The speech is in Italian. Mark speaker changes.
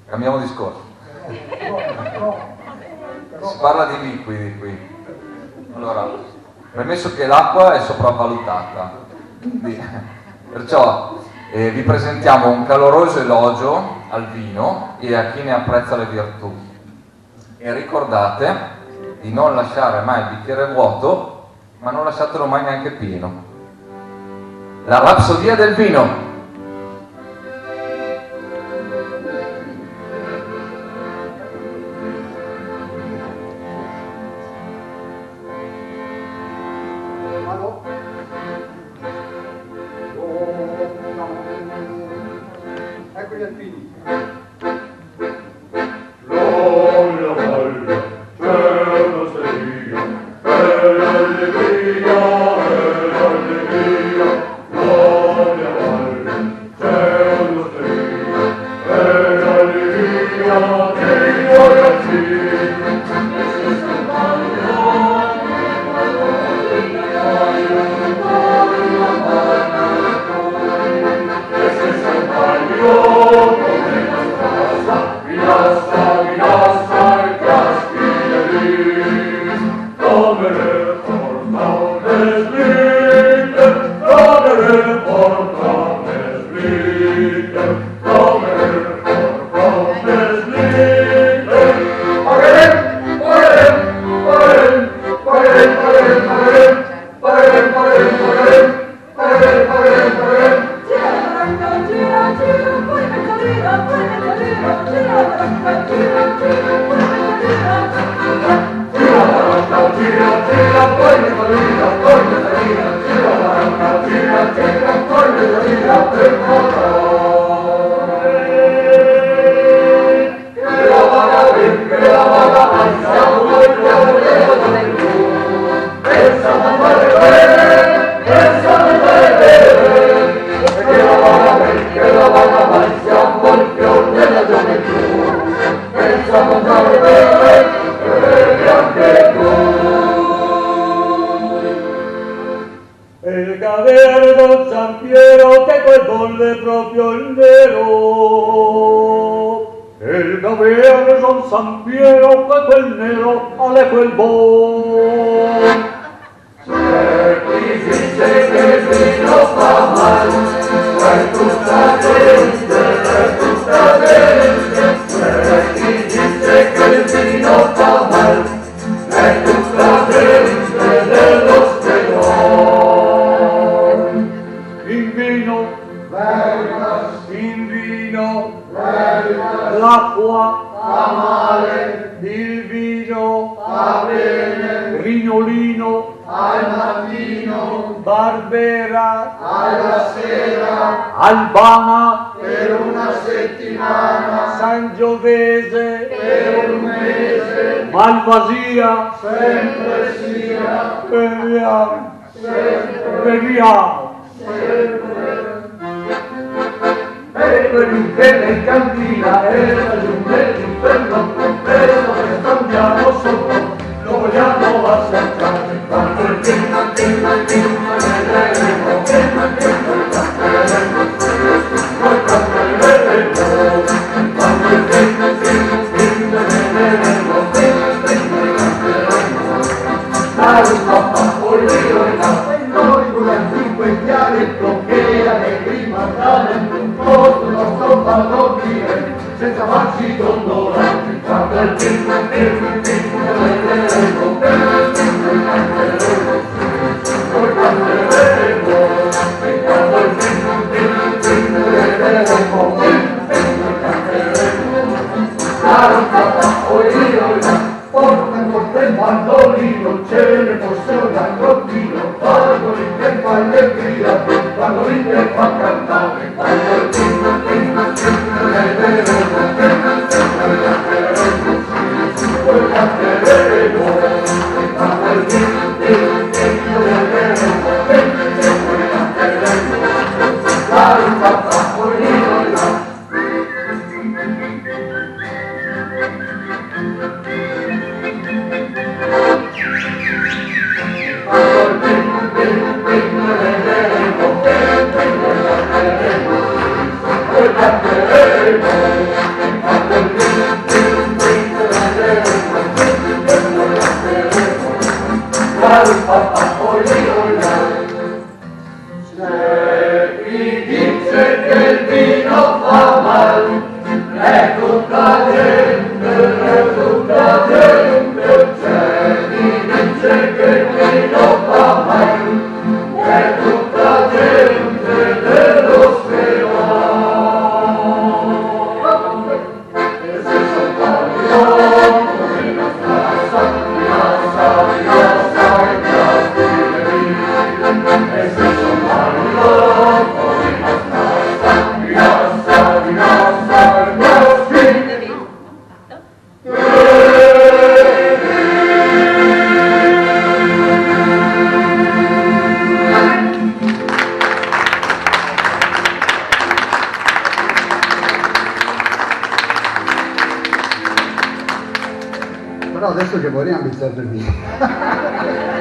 Speaker 1: Cambiamo discorso. Si parla di liquidi qui. Allora, premesso che l'acqua è sopravvalutata, perciò vi presentiamo un caloroso elogio al vino e a chi ne apprezza le virtù. E ricordate di non lasciare mai il bicchiere vuoto, ma non lasciatelo mai neanche pieno. La rapsodia del vino.
Speaker 2: Ecco gli alpini.
Speaker 3: Albana per una settimana, Sangiovese per un mese, Malvasia sempre sia, speriamo, speriamo, e per l'intera in cantina e la giungere l'inferno, presto che andiamo sotto, lo vogliamo assaggiare, quando il vino, senza farci dondolare, quando il mandolino, ce ne fosse un grottino, quando il tempo allegria, quando il tempo a cantare, quando il
Speaker 2: però adesso che vogliamo iniziare il vino.